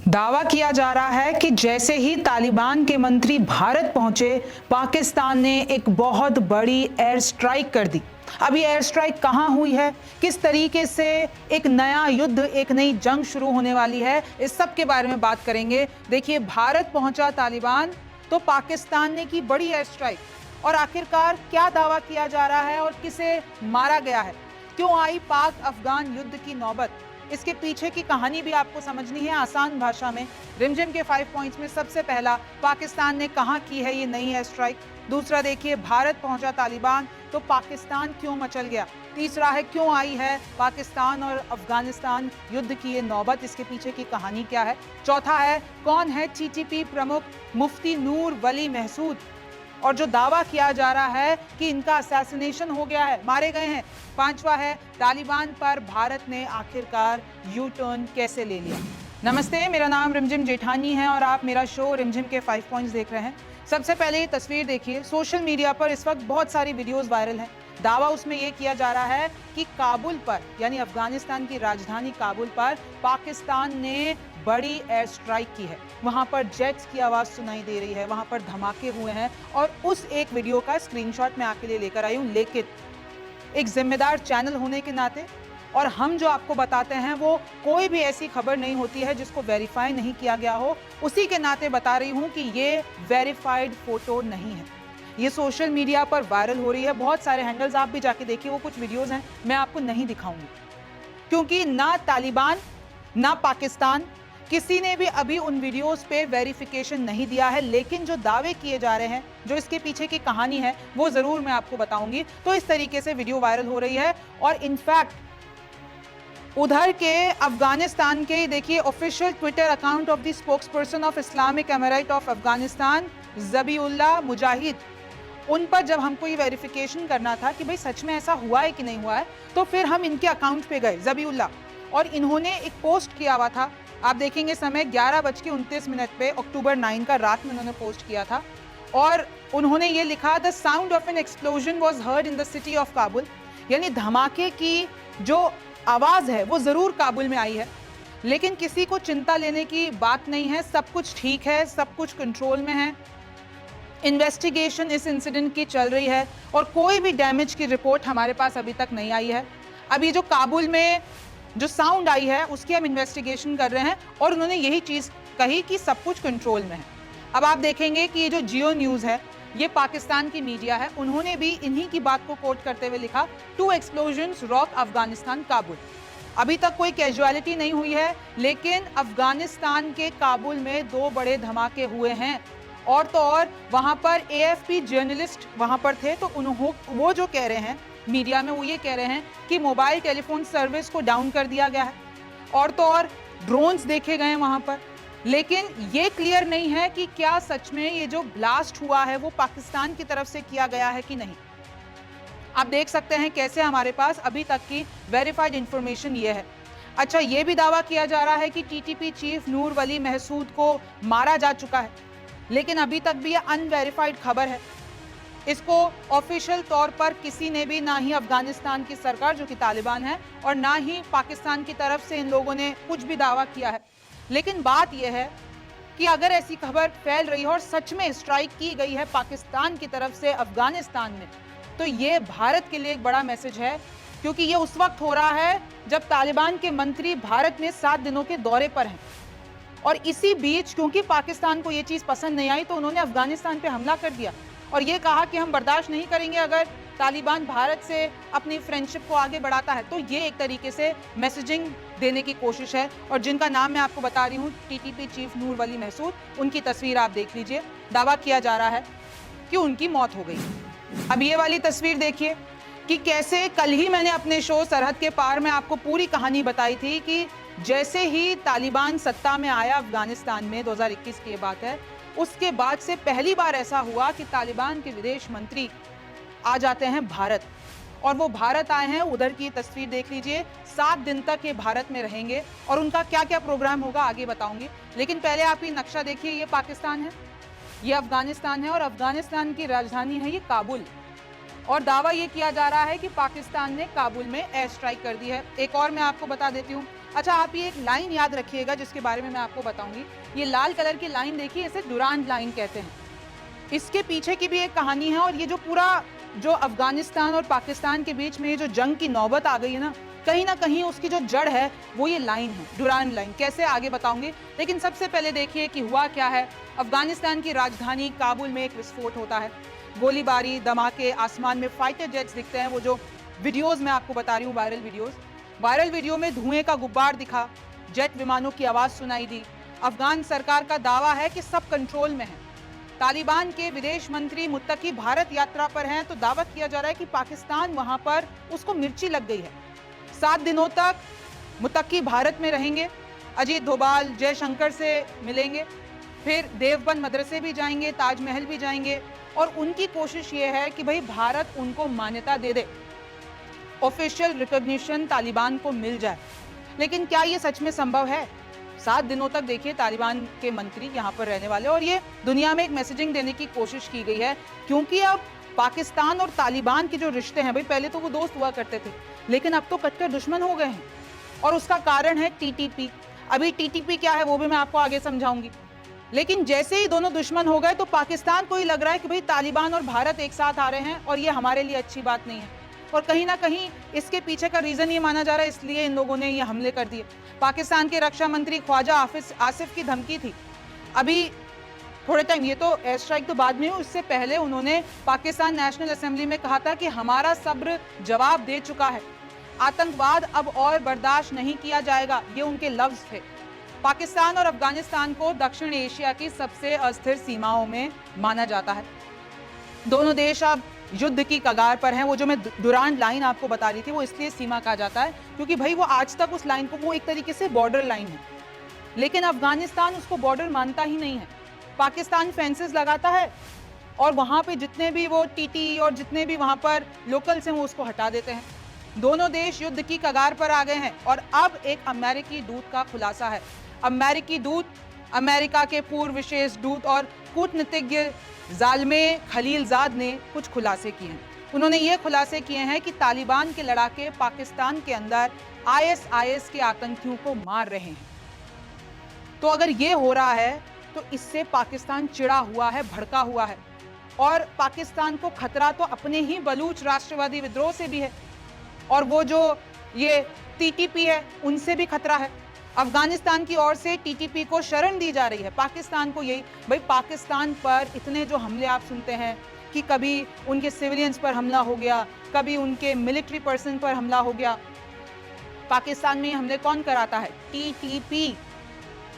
दावा किया जा रहा है कि जैसे ही तालिबान के मंत्री भारत पहुंचे, पाकिस्तान ने एक बहुत बड़ी एयर स्ट्राइक कर दी। अब ये एयर स्ट्राइक कहां हुई है, किस तरीके से एक नया युद्ध, एक नई जंग शुरू होने वाली है, इस सब के बारे में बात करेंगे। देखिए, भारत पहुंचा तालिबान तो पाकिस्तान ने की बड़ी एयर स्ट्राइक, और आखिरकार क्या दावा किया जा रहा है और किसे मारा गया है, क्यों आई पाक अफगान युद्ध की नौबत, इसके पीछे की कहानी भी आपको समझनी है आसान भाषा में। रिमझिम के 5 पॉइंट्स में सबसे पहला, पाकिस्तान ने कहां की है ये नई एयर स्ट्राइक। दूसरा, देखिए भारत पहुंचा तालिबान तो पाकिस्तान क्यों मचल गया। तीसरा है, क्यों आई है पाकिस्तान और अफगानिस्तान युद्ध की ये नौबत, इसके पीछे की कहानी क्या है। चौथा है, कौन है टीटीपी प्रमुख मुफ्ती नूर वली महसूद, और जो दावा किया जा रहा है कि इनका असैसिनेशन हो गया है, मारे गए हैं। पांचवा है, तालिबान पर भारत ने आखिरकार यू टर्न कैसे ले लिया। नमस्ते, मेरा नाम रिमझिम जेठानी है और आप मेरा शो रिमझिम के 5 पॉइंट्स देख रहे हैं। सबसे पहले ये तस्वीर देखिए। सोशल मीडिया पर इस वक्त बहुत सारी वीडियोस वायरल हैं। दावा उसमें यह किया जा रहा है कि काबुल पर, यानी अफगानिस्तान की राजधानी काबुल पर पाकिस्तान ने बड़ी एयर स्ट्राइक की है। वहां पर जेट्स की आवाज सुनाई दे रही है, वहां पर धमाके हुए हैं, और उस एक वीडियो का स्क्रीनशॉट मैं आपके लिए लेकर आई हूं। लेकिन एक जिम्मेदार चैनल होने के नाते, और हम जो आपको बताते हैं वो कोई भी ऐसी खबर नहीं होती है जिसको वेरीफाई नहीं किया गया हो, उसी के नाते बता रही हूं कि ये वेरीफाइड फोटो नहीं है। ये सोशल मीडिया पर वायरल हो रही है, बहुत सारे हैंडल्स, आप भी जाके देखिए, वो कुछ वीडियोस हैं, मैं आपको नहीं दिखाऊंगी क्योंकि ना तालिबान ना पाकिस्तान किसी ने भी अभी उन वीडियोस पे वेरिफिकेशन नहीं दिया है। लेकिन जो दावे किए जा रहे हैं, जो इसके पीछे की कहानी है, वो जरूर मैं आपको बताऊंगी। तो इस तरीके से वीडियो वायरल हो रही है, और इनफैक्ट उधर के अफगानिस्तान के देखिए official Twitter account of the spokesperson of Islamic Emirate of Afghanistan Zabihullah Mujahid, उन पर जब हमको ये वेरिफिकेशन करना था कि भाई सच में ऐसा हुआ है कि नहीं हुआ है, तो फिर हम इनके अकाउंट पे गए ज़बीउल्लाह, और इन्होंने एक पोस्ट किया हुआ था। आप देखेंगे समय 11:29 पे अक्टूबर 9 का रात में उन्होंने पोस्ट किया था, और उन्होंने ये लिखा, the sound of N explosion was heard in the city of Kabul, यानी धमाके की जो आवाज है वो जरूर काबुल में आई है, लेकिन किसी को चिंता लेने की बात नहीं है, सब कुछ ठीक है, सब कुछ कंट्रोल में है। इन्वेस्टिगेशन इस इंसिडेंट की चल रही है और कोई भी डैमेज की रिपोर्ट हमारे पास अभी तक नहीं आई है। अभी जो काबुल में जो साउंड आई है उसकी हम इन्वेस्टिगेशन कर रहे हैं, और उन्होंने यही चीज कही कि सब कुछ कंट्रोल में है। अब आप देखेंगे कि ये जो जियो न्यूज़ है, ये पाकिस्तान की मीडिया है, उन्होंने भी इन्हीं की बात को कोट करते हुए लिखा, 2 एक्सप्लोजन्स रॉक अफगानिस्तान काबुल। अभी तक कोई कैजुअलिटी नहीं हुई है, लेकिन अफगानिस्तान के काबुल में 2 बड़े धमाके हुए हैं। और तो और वहां पर AFP जर्नलिस्ट वहां पर थे, तो वो जो कह रहे हैं मीडिया में, वो ये कह रहे हैं कि मोबाइल टेलीफोन सर्विस को डाउन कर दिया गया है, और तो और ड्रोन्स देखे गए हैं वहां पर। लेकिन ये क्लियर नहीं है कि क्या सच में ये जो ब्लास्ट हुआ है वो पाकिस्तान की तरफ से किया गया है कि नहीं। आप देख सकते हैं कैसे हमारे पास अभी तक की वेरीफाइड इंफॉर्मेशन ये है। अच्छा, ये भी दावा किया जा रहा है कि TTP चीफ नूर वली महसूद को मारा जा चुका है, लेकिन अभी तक भी ये अनवेरिफाइड खबर है। इसको ऑफिशियल तौर पर किसी ने भी, ना ही अफगानिस्तान की सरकार जो कि तालिबान है, और ना ही पाकिस्तान की तरफ से इन लोगों ने कुछ भी दावा किया है। लेकिन बात यह है कि अगर ऐसी खबर फैल रही है और सच में स्ट्राइक की गई है पाकिस्तान की तरफ से अफगानिस्तान में, तो ये भारत के लिए एक बड़ा मैसेज है, क्योंकि ये उस वक्त हो रहा है जब तालिबान के मंत्री भारत में 7 दिनों के दौरे पर हैं, और इसी बीच क्योंकि पाकिस्तान को ये चीज पसंद नहीं आई तो उन्होंने अफगानिस्तान पे हमला कर दिया, और ये कहा कि हम बर्दाश्त नहीं करेंगे अगर तालिबान भारत से अपनी फ्रेंडशिप को आगे बढ़ाता है। तो ये एक तरीके से मैसेजिंग देने की कोशिश है, और जिनका नाम मैं आपको बता रही हूँ, TTP चीफ नूर वली महसूद, उनकी तस्वीर आप देख लीजिए। दावा किया जा रहा है कि उनकी मौत हो गई। अब ये वाली तस्वीर देखिए कि कैसे कल ही मैंने अपने शो सरहद के पार में आपको पूरी कहानी बताई थी कि जैसे ही तालिबान सत्ता में आया अफगानिस्तान में, 2021 की बात है, उसके बाद से पहली बार ऐसा हुआ कि तालिबान के विदेश मंत्री आ जाते हैं भारत, और वो भारत आए हैं। उधर की तस्वीर देख लीजिए, 7 दिन तक ये भारत में रहेंगे, और उनका क्या क्या प्रोग्राम होगा आगे बताऊंगी। लेकिन पहले आप ये नक्शा देखिए, ये पाकिस्तान है, ये अफगानिस्तान है, और अफगानिस्तान की राजधानी है ये काबुल। और दावा ये किया जा रहा है कि पाकिस्तान ने काबुल में एयर स्ट्राइक कर दी है। एक और मैं आपको बता देती हूँ, अच्छा, आप ये एक लाइन याद रखिएगा जिसके बारे में मैं आपको बताऊंगी। ये लाल कलर की लाइन देखिए, इसे डुरांड लाइन कहते हैं। इसके पीछे की भी एक कहानी है, और ये जो पूरा जो अफगानिस्तान और पाकिस्तान के बीच में ये जो जंग की नौबत आ गई है ना कहीं उसकी जो जड़ है वो ये लाइन है, डुरांड लाइन। कैसे, आगे बताऊंगी, लेकिन सबसे पहले देखिए कि हुआ क्या है। अफगानिस्तान की राजधानी काबुल में एक विस्फोट होता है, गोलीबारी, धमाके, आसमान में फाइटर जेट्स दिखते हैं। वो जो वीडियोस मैं आपको बता रही हूँ, वायरल वीडियो में धुएं का गुब्बार दिखा, जेट विमानों की आवाज सुनाई दी। अफगान सरकार का दावा है कि सब कंट्रोल में है। तालिबान के विदेश मंत्री मुत्तकी भारत यात्रा पर हैं, तो दावत किया जा रहा है कि पाकिस्तान वहां पर उसको मिर्ची लग गई है। 7 दिनों तक मुत्तकी भारत में रहेंगे, अजीत डोभाल, जयशंकर से मिलेंगे, फिर देवबंद मदरसे भी जाएंगे, ताजमहल भी जाएंगे, और उनकी कोशिश ये है कि भाई भारत उनको मान्यता दे दे, ऑफिशियल रिकॉग्निशन तालिबान को मिल जाए। लेकिन क्या ये सच में संभव है? 7 दिनों तक देखिए तालिबान के मंत्री यहाँ पर रहने वाले, और ये दुनिया में एक मैसेजिंग देने की कोशिश की गई है, क्योंकि अब पाकिस्तान और तालिबान के जो रिश्ते हैं, भाई पहले तो वो दोस्त हुआ करते थे, लेकिन अब तो कट्टर दुश्मन हो गए हैं, और उसका कारण है टीटीपी। अभी टीटीपी क्या है वो भी मैं आपको आगे समझाऊंगी। लेकिन जैसे ही दोनों दुश्मन हो गए तो पाकिस्तान को ही लग रहा है कि भाई तालिबान और भारत एक साथ आ रहे हैं, और ये हमारे लिए अच्छी बात नहीं है। और कहीं ना कहीं इसके पीछे का रीजन ये माना जा रहा है, इसलिए इन लोगों ने ये हमले कर दिए। पाकिस्तान के रक्षा मंत्री ख्वाजा आसिफ की धमकी थी अभी थोड़े टाइम, ये तो एयर स्ट्राइक तो बाद में हुई, उससे पहले उन्होंने पाकिस्तान नेशनल असेंबली में कहा था कि हमारा सब्र जवाब दे चुका है, आतंकवाद अब और बर्दाश्त नहीं किया जाएगा, ये उनके लफ्ज थे। पाकिस्तान और अफगानिस्तान को दक्षिण एशिया की सबसे अस्थिर सीमाओं में माना जाता है। दोनों देश अब युद्ध की कगार पर हैं। वो जो मैं डुरांड लाइन आपको बता रही थी, वो इसलिए सीमा कहा जाता है क्योंकि भाई वो आज तक उस लाइन को, वो एक तरीके से बॉर्डर लाइन है, लेकिन अफगानिस्तान उसको बॉर्डर मानता ही नहीं है। पाकिस्तान फेंसेस लगाता है, और वहां पे जितने भी वो टीटी और जितने भी वहां पर लोकल्स हैं वो उसको हटा देते हैं। दोनों देश युद्ध की कगार पर आ गए हैं, और अब एक अमेरिकी दूत का खुलासा है। अमेरिकी दूत, अमेरिका के पूर्व विशेष दूत और कूटनीतिज्ञ जालमे खलीलजाद ने कुछ खुलासे किए हैं। उन्होंने ये खुलासे किए हैं कि तालिबान के लड़ाके पाकिस्तान के अंदर आईएसआईएस के आतंकियों को मार रहे हैं। तो अगर ये हो रहा है तो इससे पाकिस्तान चिढ़ा हुआ है, भड़का हुआ है, और पाकिस्तान को खतरा तो अपने ही बलूच राष्ट्रवादी विद्रोह से भी है, और वो जो ये टीटीपी है उनसे भी खतरा है। अफगानिस्तान की ओर से टीटीपी को शरण दी जा रही है, पाकिस्तान को यही, भाई पाकिस्तान पर इतने जो हमले आप सुनते हैं कि कभी उनके सिविलियंस पर हमला हो गया, कभी उनके मिलिट्री पर्सन पर हमला हो गया। पाकिस्तान में ये हमले कौन कराता है? टीटीपी।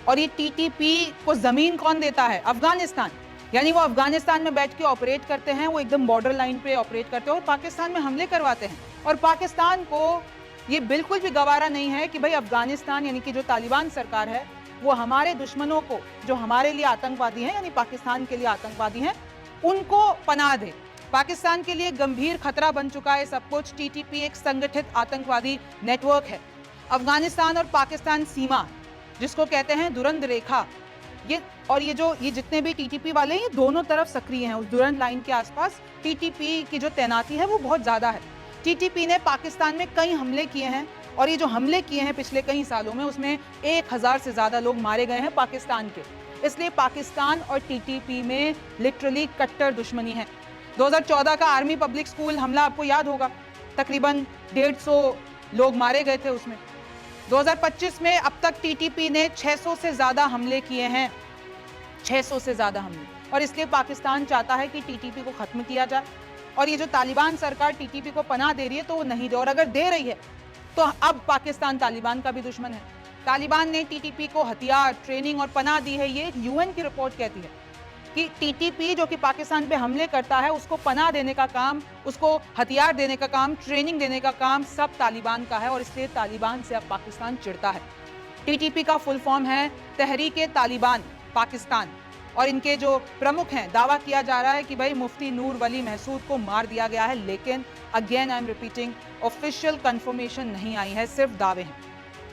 और ये टीटीपी को जमीन कौन देता है? अफगानिस्तान। यानी वो अफगानिस्तान में बैठ के ऑपरेट करते हैं, वो एकदम बॉर्डर लाइन पे ऑपरेट करते हैं और पाकिस्तान में हमले करवाते हैं। और पाकिस्तान को ये बिल्कुल भी गवारा नहीं है कि भाई अफगानिस्तान यानी कि जो तालिबान सरकार है वो हमारे दुश्मनों को, जो हमारे लिए आतंकवादी हैं यानी पाकिस्तान के लिए आतंकवादी हैं, उनको पनाह दे। पाकिस्तान के लिए गंभीर खतरा बन चुका है सब कुछ। टीटीपी एक संगठित आतंकवादी नेटवर्क है। अफगानिस्तान और पाकिस्तान सीमा, जिसको कहते हैं दुरंत रेखा, ये जितने भी टीटीपी वाले हैं ये दोनों तरफ सक्रिय हैं। उस दुरंत लाइन के आसपास टीटीपी की जो तैनाती है वो बहुत ज्यादा है। टीटीपी ने पाकिस्तान में कई हमले किए हैं, और ये जो हमले किए हैं पिछले कई सालों में, उसमें 1000 से ज्यादा लोग मारे गए हैं पाकिस्तान के। इसलिए पाकिस्तान और टीटीपी में लिटरली कट्टर दुश्मनी है। 2014 का आर्मी पब्लिक स्कूल हमला आपको याद होगा, तकरीबन 150 लोग मारे गए थे उसमें। 2025 में अब तक टीटीपी ने 600 से ज्यादा हमले किए हैं, 600 से ज्यादा हमले। और इसलिए पाकिस्तान चाहता है कि टीटीपी को खत्म किया जाए, और ये जो तालिबान सरकार टीटीपी को पनाह दे रही है तो वो नहीं दे, और अगर दे रही है तो अब पाकिस्तान तालिबान का भी दुश्मन है। तालिबान ने टीटीपी को हथियार, ट्रेनिंग और पनाह दी है। ये यूएन की रिपोर्ट कहती है कि टीटीपी जो कि पाकिस्तान पे हमले करता है उसको पनाह देने का काम, उसको हथियार देने का काम, ट्रेनिंग देने का काम सब तालिबान का है, और इसलिए तालिबान से अब पाकिस्तान चिढ़ता है। टीटीपी का फुल फॉर्म है तहरीक तालिबान पाकिस्तान, और इनके जो प्रमुख हैं, दावा किया जा रहा है कि भाई मुफ्ती नूर वली महसूद को मार दिया गया है, लेकिन again I am repeating, official confirmation नहीं आई है, सिर्फ दावे हैं।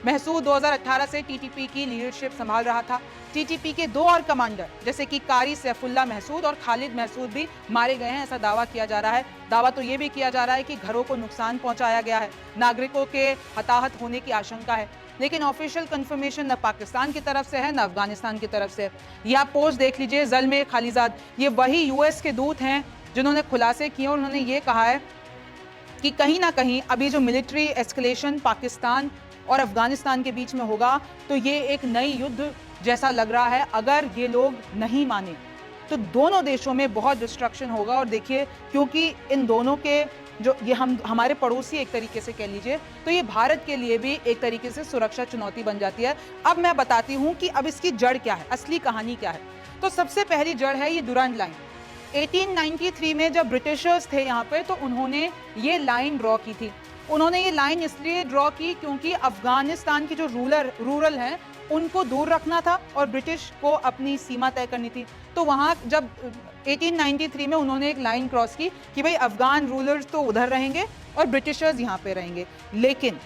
महसूद 2018 से टीटीपी की लीडरशिप संभाल रहा था। टीटीपी के 2 और कमांडर जैसे कि कारी सैफुल्ला महसूद और खालिद महसूद भी मारे गए हैं, ऐसा दावा किया जा रहा है। दावा तो ये भी किया जा रहा है कि घरों को नुकसान पहुंचाया गया है, नागरिकों के हताहत होने की आशंका है। लेकिन ऑफिशियल कंफर्मेशन न पाकिस्तान की तरफ से है न अफगानिस्तान की तरफ से है। ये आप पोस्ट देख लीजिए, ज़ल्मे खालिजाद, ये वही यूएस के दूत हैं जिन्होंने खुलासे किए और उन्होंने ये कहा है कि कहीं ना कहीं अभी जो मिलिट्री एस्केलेशन पाकिस्तान और अफगानिस्तान के बीच में होगा तो ये एक नई युद्ध जैसा लग रहा है। अगर ये लोग नहीं माने तो दोनों देशों में बहुत डिस्ट्रक्शन होगा। और देखिए, क्योंकि इन दोनों के जो ये हमारे पड़ोसी एक तरीके से कह लीजिए, तो ये भारत के लिए भी एक तरीके से सुरक्षा चुनौती बन जाती है। अब मैं बताती हूँ कि अब इसकी जड़ क्या है, असली कहानी क्या है। तो सबसे पहली जड़ है ये दुरंत लाइन। 1893 में जब ब्रिटिशर्स थे यहाँ पे, तो उन्होंने ये लाइन ड्रॉ की थी। उन्होंने ये लाइन इसलिए ड्रॉ की क्योंकि अफगानिस्तान की जो रूरल हैं उनको दूर रखना था और ब्रिटिश को अपनी सीमा तय करनी थी। तो वहाँ जब 1893 में उन्होंने एक लाइन क्रॉस की कि भाई अफगान रूलर्स तो उधर रहेंगे और ब्रिटिशर्स यहाँ पे रहेंगे। लेकिन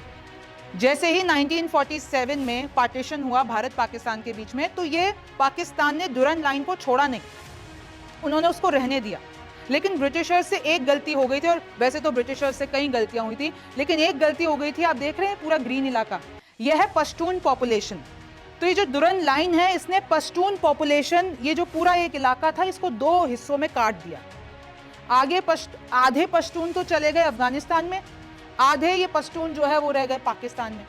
जैसे ही 1947 में पार्टीशन हुआ भारत पाकिस्तान के बीच में, तो ये पाकिस्तान ने दुरंत लाइन को छोड़ा नहीं, उन्होंने उसको रहने दिया। लेकिन ब्रिटिशर्स से एक गलती हो गई थी, और वैसे तो ब्रिटिशर्स से कई गलतियां हुई थी, लेकिन एक गलती हो गई थी। आप देख रहे हैं पूरा ग्रीन इलाका, यह है पश्तून पॉपुलेशन। तो ये जो दुरंत लाइन है, इसने पश्तून पॉपुलेशन, ये जो पूरा एक इलाका था, इसको दो हिस्सों में काट दिया। आगे आधे पश्तून तो चले गए अफगानिस्तान में, आधे ये पश्तून जो है वो रह गए पाकिस्तान में।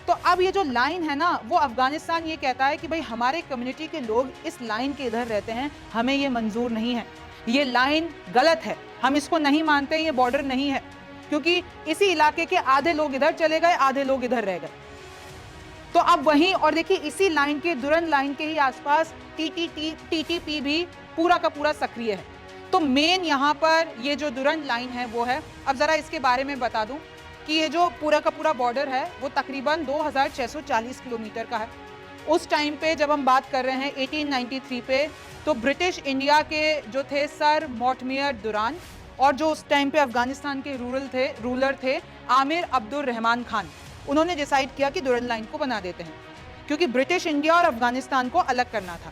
तो अब ये जो लाइन है ना, वो अफगानिस्तान ये कहता है कि भाई हमारे कम्युनिटी के लोग इस लाइन के इधर रहते हैं, हमें ये मंजूर नहीं है, ये लाइन गलत है, हम इसको नहीं मानते, ये बॉर्डर नहीं है। क्योंकि इसी इलाके के आधे लोग इधर चले गए, आधे लोग इधर रह गए। तो अब वहीं, और देखिए इसी लाइन के, दुरंत लाइन के ही आसपास टीटीपी भी पूरा का पूरा सक्रिय है। तो मेन यहाँ पर ये जो दुरंत लाइन है वो है। अब जरा इसके बारे में बता दूं कि ये जो पूरा का पूरा बॉर्डर है वो तकरीबन 2640 किलोमीटर का है। उस टाइम पे जब हम बात कर रहे हैं 1893 पे, तो ब्रिटिश इंडिया के जो थे सर मोर्टमियर दुरान, और जो उस टाइम पे अफगानिस्तान के रूलर थे आमिर अब्दुल रहमान खान, उन्होंने डिसाइड किया कि दुरंत लाइन को बना देते हैं, क्योंकि ब्रिटिश इंडिया और अफगानिस्तान को अलग करना था।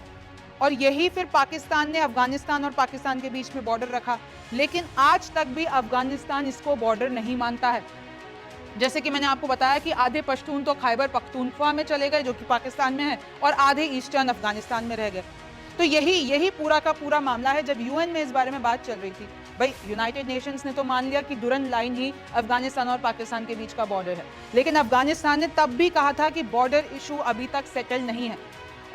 और यही फिर पाकिस्तान ने अफगानिस्तान और पाकिस्तान के बीच में बॉर्डर रखा। लेकिन आज तक भी अफगानिस्तान इसको बॉर्डर नहीं मानता है। जैसे कि मैंने आपको बताया कि आधे पश्तून तो खैबर पख्तूनख्वा में चले गए, जो कि पाकिस्तान में है, और आधे ईस्टर्न अफगानिस्तान में रह गए। तो यही पूरा का पूरा मामला है। जब यूएन में इस बारे में बात चल रही थी, भाई यूनाइटेड नेशंस ने तो मान लिया कि दुरंत लाइन ही अफगानिस्तान और पाकिस्तान के बीच का बॉर्डर है, लेकिन अफगानिस्तान ने तब भी कहा था कि बॉर्डर इशू अभी तक सेटल नहीं है।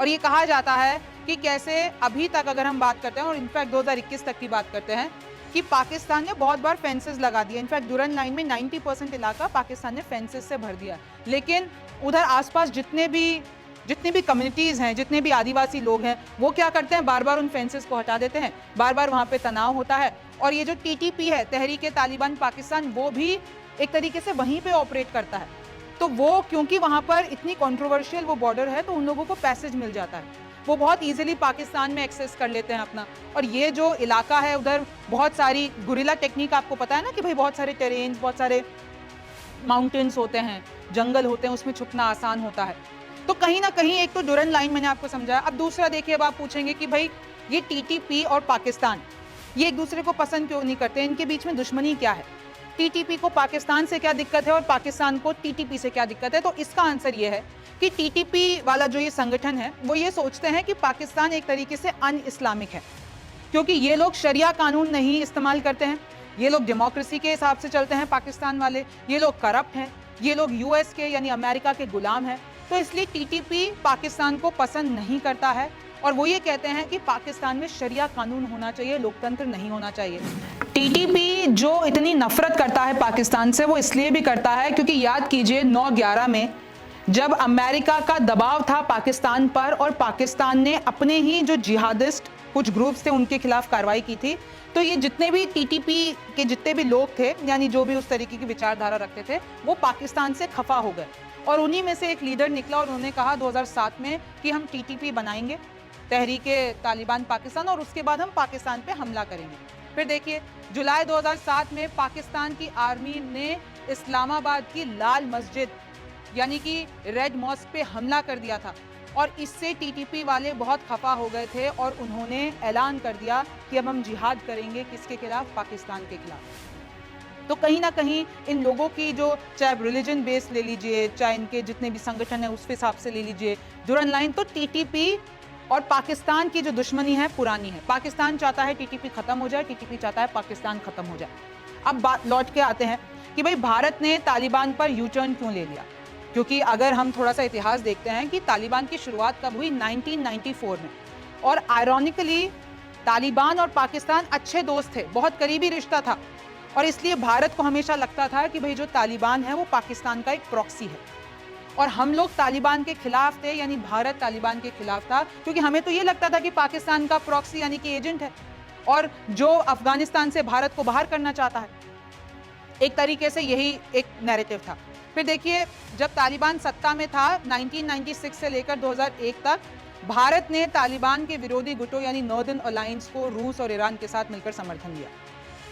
और ये कहा जाता है कि कैसे अभी तक अगर हम बात करते हैं, और इनफैक्ट 2021 तक की बात करते हैं, कि पाकिस्तान ने बहुत बार फेंसेस लगा दिए। इनफैक्ट दुरंत लाइन में 90% इलाका पाकिस्तान ने फेंसेस से भर दिया। लेकिन उधर आसपास जितने भी कम्युनिटीज़ हैं, जितने भी आदिवासी लोग हैं, वो क्या करते हैं, बार बार उन फेंसेस को हटा देते हैं, बार बार वहाँ पे तनाव होता है। और ये जो टीटीपी है, तहरीक-ए-तालिबान पाकिस्तान, वो भी एक तरीके से वहीं पे ऑपरेट करता है। तो वो क्योंकि वहाँ पर इतनी कंट्रोवर्शियल वो बॉर्डर है, तो उन लोगों को पैसेज मिल जाता है, वो बहुत इजीली पाकिस्तान में एक्सेस कर लेते हैं अपना। और ये जो इलाका है, उधर बहुत सारी गुरिल्ला टेक्निक, आपको पता है ना कि भाई बहुत सारे टेरेन्स, बहुत सारे माउंटेन्स होते हैं, जंगल होते हैं, उसमें छुपना आसान होता है। तो कहीं ना कहीं एक तो दुरंत लाइन मैंने आपको समझाया। अब दूसरा देखिए, अब आप पूछेंगे कि भाई ये टीटीपी और पाकिस्तान ये एक दूसरे को पसंद क्यों नहीं करते, इनके बीच में दुश्मनी क्या है, टीटीपी को पाकिस्तान से क्या दिक्कत है और पाकिस्तान को टीटीपी से क्या दिक्कत है। तो इसका आंसर ये है कि टीटीपी वाला जो ये संगठन है, वो ये सोचते हैं कि पाकिस्तान एक तरीके से अन इस्लामिक है, क्योंकि ये लोग शरिया कानून नहीं इस्तेमाल करते हैं, ये लोग डेमोक्रेसी के हिसाब से चलते हैं पाकिस्तान वाले, ये लोग करप्ट हैं, ये लोग यूएस के यानी अमेरिका के गुलाम हैं। तो इसलिए टीटीपी पाकिस्तान को पसंद नहीं करता है, और वो ये कहते हैं कि पाकिस्तान में शरिया कानून होना चाहिए, लोकतंत्र नहीं होना चाहिए। टीटीपी जो इतनी नफरत करता है पाकिस्तान से, वो इसलिए भी करता है क्योंकि याद कीजिए 9/11 में जब अमेरिका का दबाव था पाकिस्तान पर, और पाकिस्तान ने अपने ही जो जिहादिस्ट कुछ ग्रुप्स थे उनके खिलाफ कार्रवाई की थी, तो ये जितने भी टीटीपी के जितने भी लोग थे, यानी जो भी उस तरीके की विचारधारा रखते थे, वो पाकिस्तान से खफा हो गए। और उन्हीं में से एक लीडर निकला और उन्होंने कहा 2007 में कि हम टीटीपी बनाएंगे, तहरीक-ए-तालिबान पाकिस्तान, और उसके बाद हम पाकिस्तान पे हमला करेंगे। फिर देखिए जुलाई 2007 में पाकिस्तान की आर्मी ने इस्लामाबाद की लाल मस्जिद यानी कि रेड मॉस्क पे हमला कर दिया था, और इससे टीटीपी वाले बहुत खफा हो गए थे और उन्होंने ऐलान कर दिया कि अब हम जिहाद करेंगे, किसके खिलाफ, पाकिस्तान के खिलाफ। तो कहीं ना कहीं इन लोगों की जो चाहे रिलीजन बेस ले लीजिए, चाहे इनके जितने भी संगठन है उस हिसाब से ले लीजिए, जुड़न लाइन, तो टीटीपी और पाकिस्तान की जो दुश्मनी है पुरानी है। पाकिस्तान चाहता है टीटीपी खत्म हो जाए, टीटीपी चाहता है पाकिस्तान खत्म हो जाए। अब बात लौट के आते हैं कि भाई भारत ने तालिबान पर यू टर्न क्यों ले लिया, क्योंकि अगर हम थोड़ा सा इतिहास देखते हैं कि तालिबान की शुरुआत कब हुई, 1994 में। और आयरॉनिकली तालिबान और पाकिस्तान अच्छे दोस्त थे, बहुत करीबी रिश्ता था, और इसलिए भारत को हमेशा लगता था कि भाई जो तालिबान है वो पाकिस्तान का एक प्रॉक्सी है, और हम लोग तालिबान के खिलाफ थे, यानी भारत तालिबान के खिलाफ था, क्योंकि हमें तो ये लगता था कि पाकिस्तान का प्रॉक्सी यानी कि एजेंट है और जो अफगानिस्तान से भारत को बाहर करना चाहता है। एक तरीके से यही एक नैरेटिव था। फिर देखिए, जब तालिबान सत्ता में था 1996 से लेकर 2001 तक, भारत ने तालिबान के विरोधी गुटों यानी नॉर्दर्न अलायंस को रूस और ईरान के साथ मिलकर समर्थन दिया।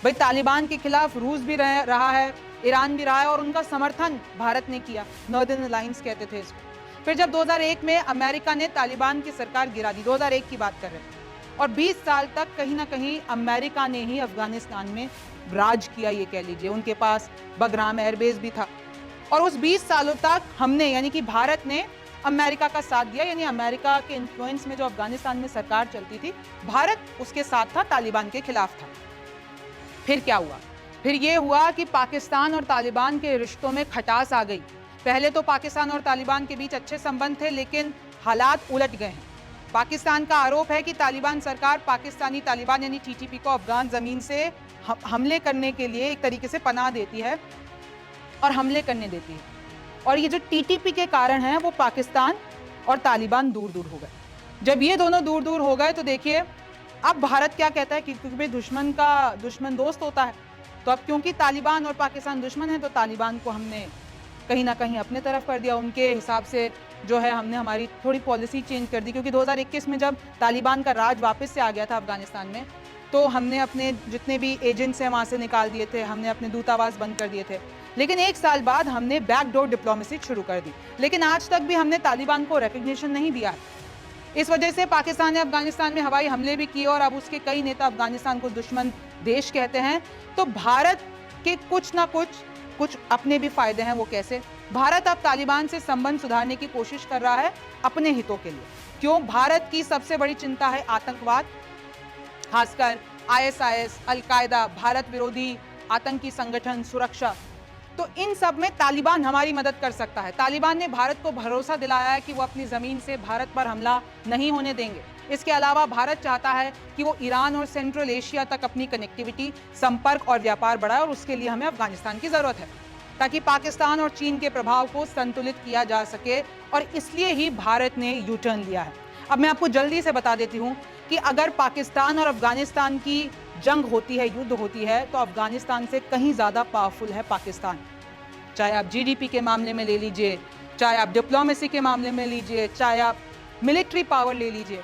भाई तालिबान के खिलाफ रूस भी रहा है, ईरान भी रहा है, और उनका समर्थन भारत ने किया, नॉर्दर्न अलायंस कहते थे इसको। फिर जब 2001 में अमेरिका ने तालिबान की सरकार गिरा दी, 2001 की बात कर रहे हैं, और 20 साल तक कहीं ना कहीं अमेरिका ने ही अफगानिस्तान में राज किया, ये कह लीजिए। उनके पास बगराम एयरबेस भी था, और उस 20 सालों तक हमने यानी कि भारत ने अमेरिका का साथ दिया, यानी अमेरिका के इन्फ्लुएंस में जो अफगानिस्तान में सरकार चलती थी, भारत उसके साथ था, तालिबान के खिलाफ था। फिर क्या हुआ? फिर ये हुआ कि पाकिस्तान और तालिबान के रिश्तों में खटास आ गई। पहले तो पाकिस्तान और तालिबान के बीच अच्छे संबंध थे, लेकिन हालात उलट गए हैं। पाकिस्तान का आरोप है कि तालिबान सरकार पाकिस्तानी तालिबान यानी टीटीपी को अफगान जमीन से हमले करने के लिए एक तरीके से पनाह देती है और हमले करने देती है, और ये जो टीटीपी के कारण है वो पाकिस्तान और तालिबान दूर दूर हो गए। जब ये दोनों दूर दूर हो गए तो देखिए अब भारत क्या कहता है कि क्योंकि दुश्मन का दुश्मन दोस्त होता है, तो अब क्योंकि तालिबान और पाकिस्तान दुश्मन है तो तालिबान को हमने कहीं ना कहीं अपने तरफ कर दिया। उनके हिसाब से जो है हमने हमारी थोड़ी पॉलिसी चेंज कर दी, क्योंकि 2021 में जब तालिबान का राज वापस से आ गया था अफगानिस्तान में, तो हमने अपने जितने भी एजेंट्स हैं वहाँ से निकाल दिए थे, हमने अपने दूतावास बंद कर दिए थे। लेकिन एक साल बाद हमने बैकडोर डिप्लोमेसी शुरू कर दी, लेकिन आज तक भी हमने तालिबान को रिकग्निशन नहीं दिया है। इस वजह से पाकिस्तान ने अफगानिस्तान में हवाई हमले भी किए और अब उसके कई नेता अफगानिस्तान को दुश्मन देश कहते हैं। तो भारत के कुछ ना कुछ अपने भी फायदे हैं। वो कैसे? भारत अब तालिबान से संबंध सुधारने की कोशिश कर रहा है अपने हितों के लिए। क्यों? भारत की सबसे बड़ी चिंता है आतंकवाद, खासकर आईएसआईएस, अलकायदा, भारत विरोधी आतंकी संगठन, सुरक्षा। तो इन सब में तालिबान हमारी मदद कर सकता है। तालिबान ने भारत को भरोसा दिलाया है कि वो अपनी जमीन से भारत पर हमला नहीं होने देंगे। इसके अलावा भारत चाहता है कि वो ईरान और सेंट्रल एशिया तक अपनी कनेक्टिविटी, संपर्क और व्यापार बढ़ाए, और उसके लिए हमें अफगानिस्तान की जरूरत है ताकि पाकिस्तान और चीन के प्रभाव को संतुलित किया जा सके, और इसलिए ही भारत ने यू टर्न लिया है। अब मैं आपको जल्दी से बता देती हूँ कि अगर पाकिस्तान और अफगानिस्तान की जंग होती है, युद्ध होती है, तो अफगानिस्तान से कहीं ज़्यादा पावरफुल है पाकिस्तान। चाहे आप जीडीपी के मामले में ले लीजिए, चाहे आप डिप्लोमेसी के मामले में लीजिए, चाहे आप मिलिट्री पावर ले लीजिए,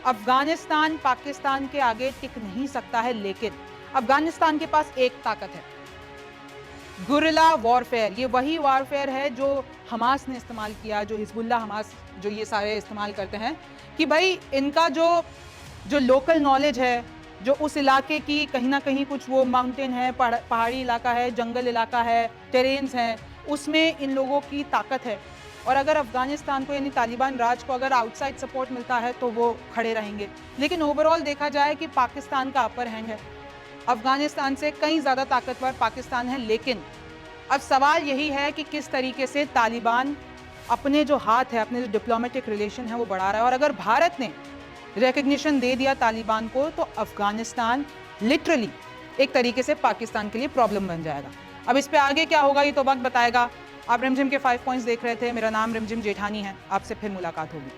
अफगानिस्तान पाकिस्तान के आगे टिक नहीं सकता है। लेकिन अफगानिस्तान के पास एक ताकत है, गुरिल्ला वॉरफेयर। ये वही वॉरफेयर है जो हमास ने इस्तेमाल किया, जो हिजबुल्लाह, हमास जो ये सारे इस्तेमाल करते हैं, कि भाई इनका जो लोकल नॉलेज है, जो उस इलाके की कहीं ना कहीं कुछ वो माउंटेन है, पहाड़ी इलाका है, जंगल इलाका है, टेरेन्स हैं, उसमें इन लोगों की ताकत है। और अगर अफगानिस्तान को यानी तालिबान राज को अगर आउटसाइड सपोर्ट मिलता है तो वो खड़े रहेंगे। लेकिन ओवरऑल देखा जाए कि पाकिस्तान का अपर हैंड है, अफगानिस्तान से कहीं ज़्यादा ताकतवर पाकिस्तान है। लेकिन अब सवाल यही है कि किस तरीके से तालिबान अपने जो हाथ है, अपने जो डिप्लोमेटिक रिलेशन है वो बढ़ा रहा है। और अगर भारत ने रिकग्निशन दे दिया तालिबान को तो अफगानिस्तान लिटरली एक तरीके से पाकिस्तान के लिए प्रॉब्लम बन जाएगा। अब इस पे आगे क्या होगा ये तो वक्त बताएगा। आप रिमझिम के 5 पॉइंट्स देख रहे थे। मेरा नाम रिमझिम जेठानी है। आपसे फिर मुलाकात होगी।